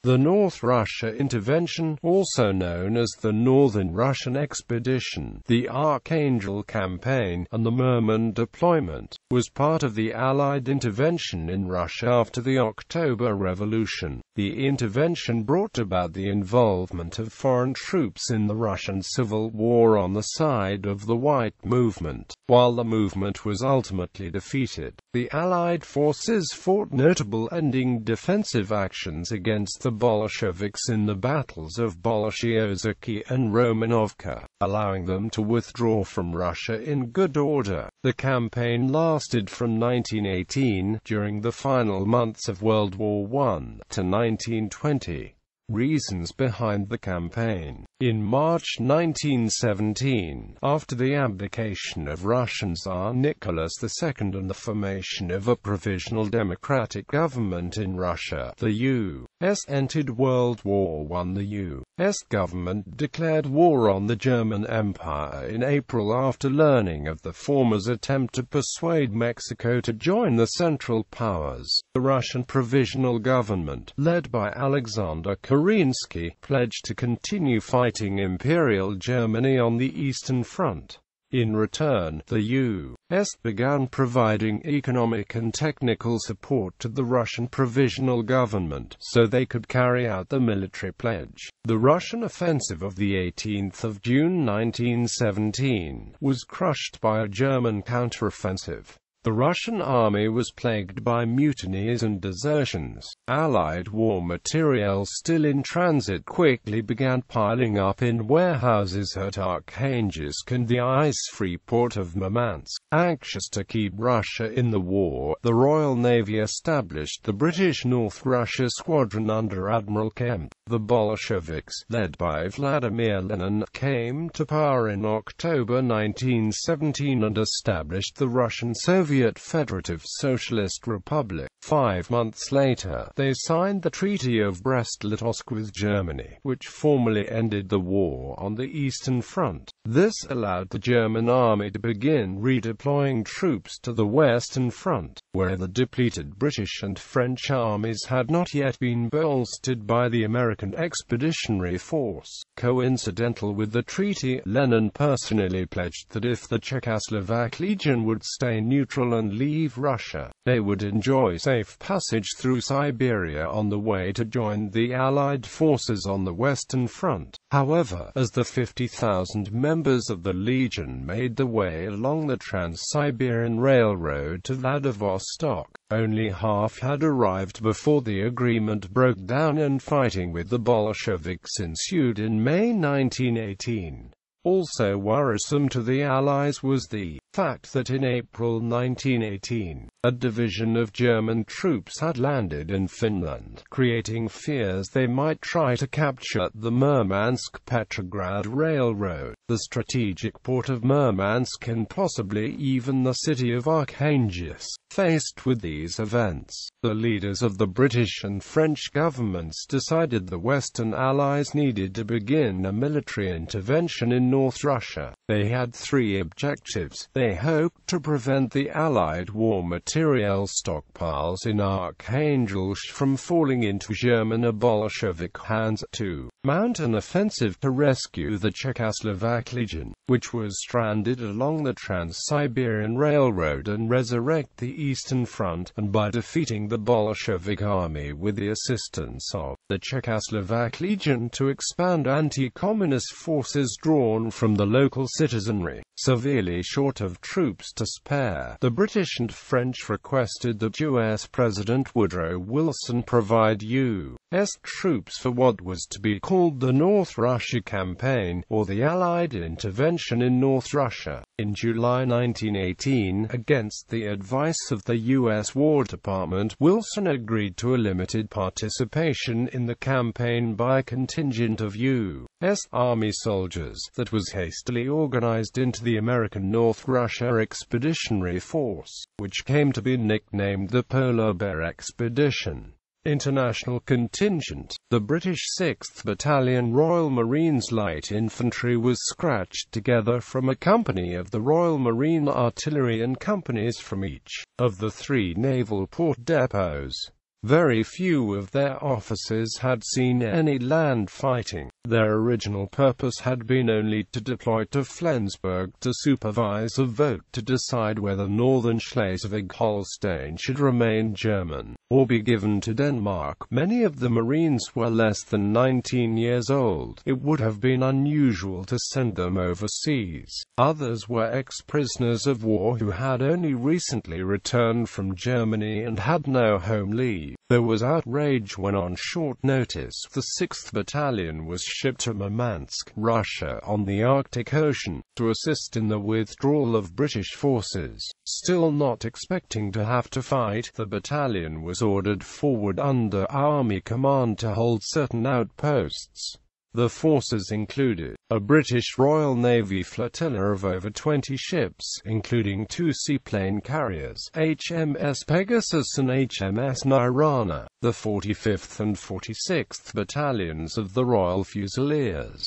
The North Russia Intervention, also known as the Northern Russian Expedition, the Archangel Campaign, and the Murman Deployment, was part of the Allied intervention in Russia after the October Revolution. The intervention brought about the involvement of foreign troops in the Russian Civil War on the side of the White Movement. While the movement was ultimately defeated, the Allied forces fought notable ending defensive actions against the Bolsheviks in the battles of Bolshie Ozerki and Romanovka, allowing them to withdraw from Russia in good order. The campaign lasted from 1918, during the final months of World War I, to 1920. Reasons behind the campaign. In March 1917, after the abdication of Russian Tsar Nicholas II and the formation of a provisional democratic government in Russia, the U.S. entered World War I. The U.S. government declared war on the German Empire in April after learning of the former's attempt to persuade Mexico to join the Central Powers. The Russian provisional government, led by Alexander Kerensky, pledged to continue fighting Imperial Germany on the Eastern Front. In return, the U.S. began providing economic and technical support to the Russian provisional government, so they could carry out the military pledge. The Russian offensive of the 18th of June 1917 was crushed by a German counteroffensive. The Russian army was plagued by mutinies and desertions. Allied war materials still in transit quickly began piling up in warehouses at Archangel and the ice-free port of Murmansk. Anxious to keep Russia in the war, the Royal Navy established the British North Russia Squadron under Admiral Kemp. The Bolsheviks, led by Vladimir Lenin, came to power in October 1917 and established the Russian Soviet Federative Socialist Republic. 5 months later, they signed the Treaty of Brest-Litovsk with Germany, which formally ended the war on the Eastern Front. This allowed the German army to begin redeploying troops to the Western Front, where the depleted British and French armies had not yet been bolstered by the American Expeditionary Force. Coincidental with the treaty, Lenin personally pledged that if the Czechoslovak Legion would stay neutral and leave Russia, they would enjoy safe passage through Siberia on the way to join the Allied forces on the Western Front. However, as the 50,000 members of the Legion made their way along the Trans-Siberian Railroad to Vladivostok, only half had arrived before the agreement broke down and fighting with the Bolsheviks ensued in May 1918. Also worrisome to the Allies was the fact that in April 1918, a division of German troops had landed in Finland, creating fears they might try to capture the Murmansk-Petrograd Railroad, the strategic port of Murmansk and possibly even the city of Archangel. Faced with these events, the leaders of the British and French governments decided the Western Allies needed to begin a military intervention in North Russia. They had 3 objectives. They hoped to prevent the Allied war material stockpiles in Archangel from falling into German or Bolshevik hands, to mount an offensive to rescue the Czechoslovak Legion, which was stranded along the Trans-Siberian Railroad, and resurrect the Eastern Front, and by defeating the Bolshevik army with the assistance of the Czechoslovak Legion to expand anti-communist forces drawn from the local citizenry. Severely short of troops to spare, the British and French requested that U.S. President Woodrow Wilson provide U.S. troops for what was to be called the North Russia Campaign, or the Allied intervention in North Russia. In July 1918, against the advice of the U.S. War Department, Wilson agreed to a limited participation in the campaign by a contingent of U.S. Army soldiers that was hastily organized into the American North Russia Expeditionary Force, which came to be nicknamed the Polar Bear Expedition. International Contingent. The British 6th Battalion Royal Marines Light Infantry was scratched together from a company of the Royal Marine Artillery and companies from each of the 3 naval port depots. Very few of their officers had seen any land fighting. Their original purpose had been only to deploy to Flensburg to supervise a vote to decide whether northern Schleswig-Holstein should remain German, or be given to Denmark. Many of the Marines were less than 19 years old. It would have been unusual to send them overseas. Others were ex-prisoners of war who had only recently returned from Germany and had no home leave. There was outrage when on short notice the 6th Battalion was shipped to Murmansk, Russia, on the Arctic Ocean, to assist in the withdrawal of British forces. Still not expecting to have to fight, the battalion was ordered forward under Army command to hold certain outposts. The forces included a British Royal Navy flotilla of over 20 ships, including 2 seaplane carriers, HMS Pegasus and HMS Nirana, the 45th and 46th Battalions of the Royal Fusiliers,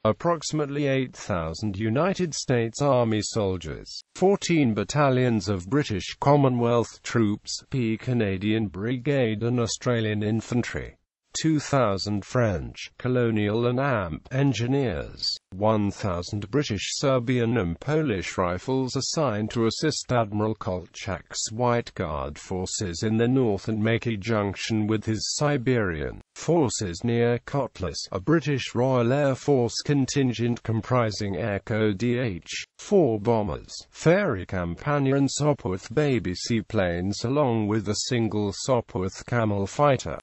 approximately 8,000 United States Army soldiers, 14 battalions of British Commonwealth troops, P Canadian Brigade and Australian infantry, 2,000 French, colonial and AMP engineers, 1,000 British, Serbian and Polish rifles assigned to assist Admiral Kolchak's White Guard forces in the north and make a junction with his Siberian forces near Kotlas, a British Royal Air Force contingent comprising Echo DH-4 bombers, Fairey Campania and Sopwith baby seaplanes along with a single Sopwith Camel fighter.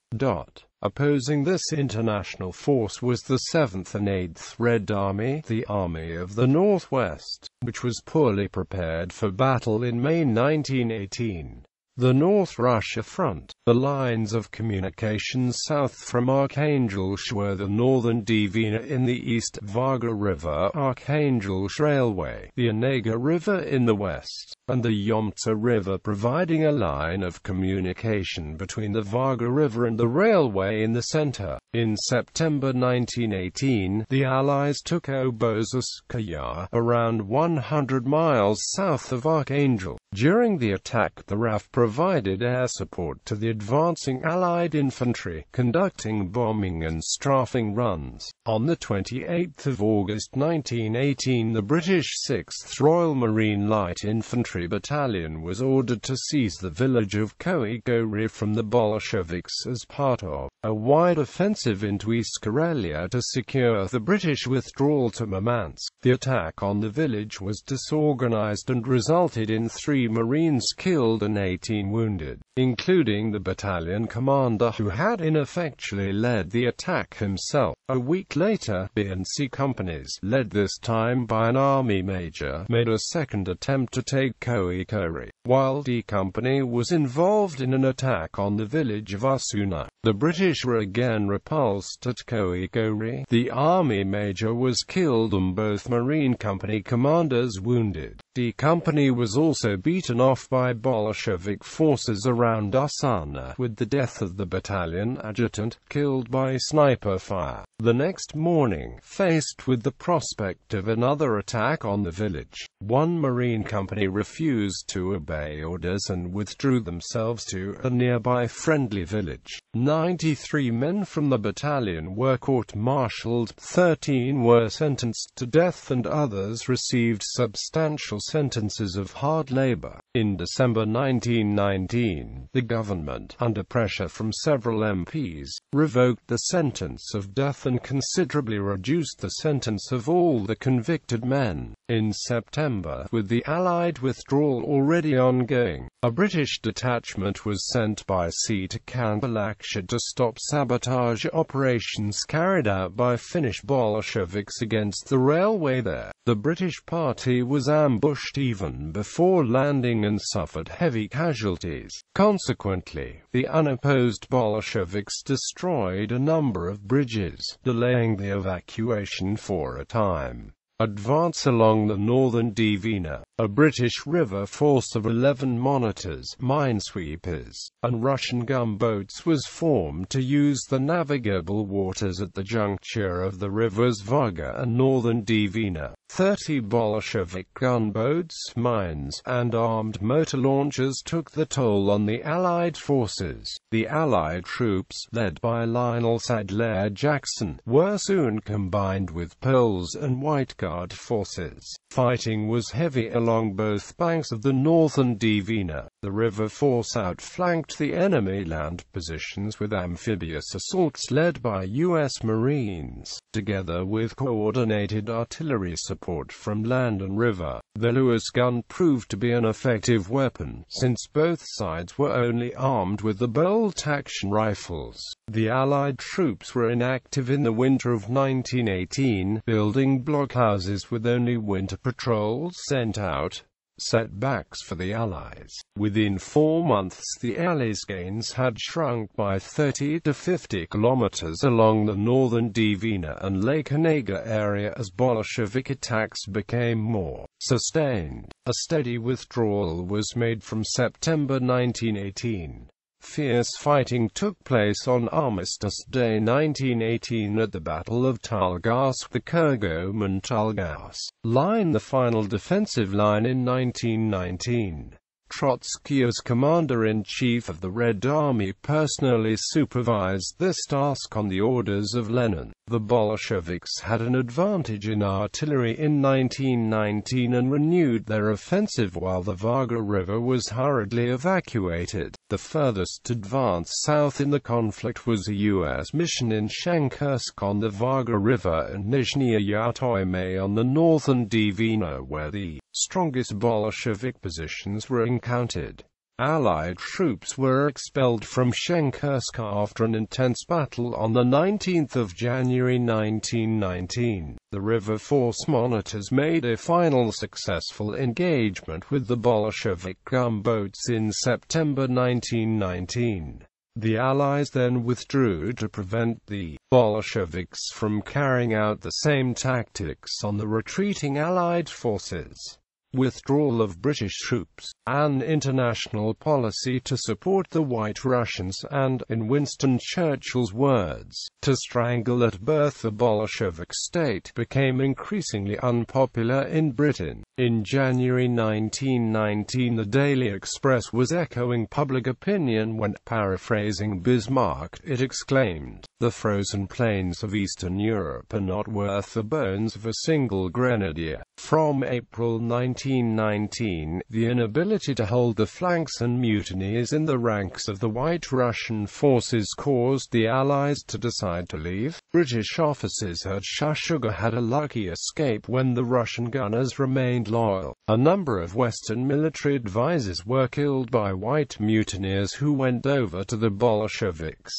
Opposing this international force was the 7th and 8th Red Army, the Army of the Northwest, which was poorly prepared for battle in May 1918. The North Russia Front. The lines of communication south from Archangel were the northern Dvina in the east, Varga River, Archangel Railway, the Onega River in the west, and the Yomta River providing a line of communication between the Varga River and the railway in the center. In September 1918, the Allies took Obozoskaya, around 100 miles south of Archangel. During the attack, the RAF provided air support to the advancing Allied infantry, conducting bombing and strafing runs. On the 28th of August 1918, the British 6th Royal Marine Light Infantry Battalion was ordered to seize the village of Koigori from the Bolsheviks as part of a wide offensive into East Karelia to secure the British withdrawal to Murmansk. The attack on the village was disorganized and resulted in 3 Marines killed and 18 wounded, including the battalion commander who had ineffectually led the attack himself. A week later, B and C companies, led this time by an army major, made a second attempt to take Koikori, while D Company was involved in an attack on the village of Asuna. The British were again repulsed at Koikori. The army major was killed and both Marine Company commanders wounded. D Company was also beaten off by Bolshevik forces around Asana, with the death of the battalion adjutant, killed by sniper fire. The next morning, faced with the prospect of another attack on the village, one Marine Company refused to obey orders and withdrew themselves to a nearby friendly village. 93 men from the battalion were court-martialed, 13 were sentenced to death and others received substantial sentences of hard labor. In December 1919, the government, under pressure from several MPs, revoked the sentence of death and considerably reduced the sentence of all the convicted men. In September, with the Allied withdrawal already ongoing, a British detachment was sent by sea to Camp Alakshid to stop sabotage operations carried out by Finnish Bolsheviks against the railway there. The British party was ambushed even before landing and suffered heavy casualties. Consequently, the unopposed Bolsheviks destroyed a number of bridges, delaying the evacuation for a time. Advance along the northern Dvina. A British river force of 11 monitors, minesweepers, and Russian gunboats was formed to use the navigable waters at the juncture of the rivers Volga and northern Dvina. 30 Bolshevik gunboats, mines, and armed motor launchers took the toll on the Allied forces. The Allied troops, led by Lionel Sadler Jackson, were soon combined with Poles and White Guard forces. Fighting was heavy along both banks of the northern Dvina. The river force outflanked the enemy land positions with amphibious assaults led by U.S. Marines, together with coordinated artillery support from land and river. The Lewis gun proved to be an effective weapon, since both sides were only armed with the bolt-action rifles. The Allied troops were inactive in the winter of 1918, building blockhouses with only winter patrols sent out. Setbacks for the Allies. Within 4 months the Allies' gains had shrunk by 30 to 50 kilometers along the northern Dvina and Lake Onega area as Bolshevik attacks became more sustained. A steady withdrawal was made from September 1918. Fierce fighting took place on Armistice Day 1918 at the Battle of Talgas, the Kurgom-Talgas line, the final defensive line in 1919. Trotsky, as commander-in-chief of the Red Army, personally supervised this task on the orders of Lenin. The Bolsheviks had an advantage in artillery in 1919 and renewed their offensive while the Volga River was hurriedly evacuated. The furthest advance south in the conflict was a U.S. mission in Shenkursk on the Volga River and Nizhny Yatoyme on the northern Dvina, where the strongest Bolshevik positions were encountered. Allied troops were expelled from Shenkursk after an intense battle on the 19th of January 1919. The river force monitors made a final successful engagement with the Bolshevik gunboats in September 1919. The Allies then withdrew to prevent the Bolsheviks from carrying out the same tactics on the retreating Allied forces. Withdrawal of British troops, an international policy to support the White Russians and, in Winston Churchill's words, to strangle at birth the Bolshevik state, became increasingly unpopular in Britain. In January 1919 the Daily Express was echoing public opinion when, paraphrasing Bismarck, it exclaimed, "The frozen plains of Eastern Europe are not worth the bones of a single grenadier." From April 1919, the inability to hold the flanks and mutinies in the ranks of the White Russian forces caused the Allies to decide to leave. British officers at Shashuga had a lucky escape when the Russian gunners remained loyal. A number of Western military advisors were killed by White mutineers who went over to the Bolsheviks.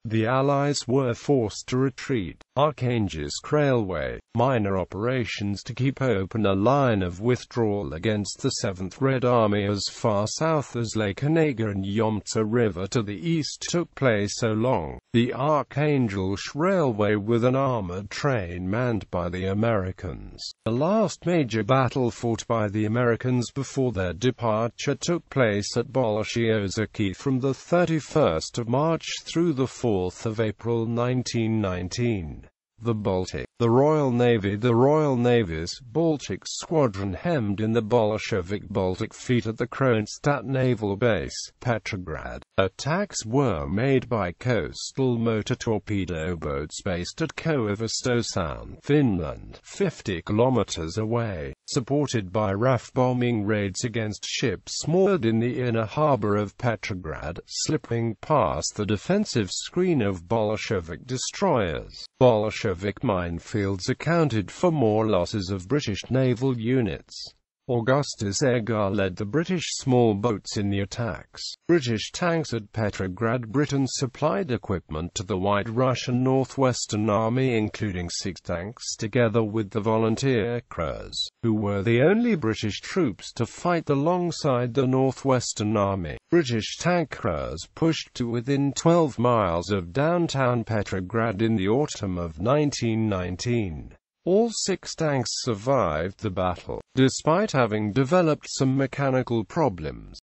The Allies were forced to retreat. Archangel Railway, minor operations to keep open a line of withdrawal against the 7th Red Army as far south as Lake Onega and Yomtsa River to the east took place along the Archangel Railway with an armored train manned by the Americans. The last major battle fought by the Americans before their departure took place at Bolshie Ozerki from the 31st of March through the 4th of April 1919. The Baltic. The Royal Navy's Baltic Squadron hemmed in the Bolshevik Baltic Fleet at the Kronstadt Naval Base, Petrograd. Attacks were made by coastal motor torpedo boats based at Koivisto Sound, Finland, 50 kilometers away, supported by RAF bombing raids against ships moored in the inner harbor of Petrograd, slipping past the defensive screen of Bolshevik destroyers. Bolshevik minefields accounted for more losses of British naval units. Augustus Agar led the British small boats in the attacks. British tanks at Petrograd. Britain supplied equipment to the White Russian Northwestern Army, including 6 tanks, together with the volunteer crews, who were the only British troops to fight alongside the Northwestern Army. British tank crews pushed to within 12 miles of downtown Petrograd in the autumn of 1919. All 6 tanks survived the battle, despite having developed some mechanical problems.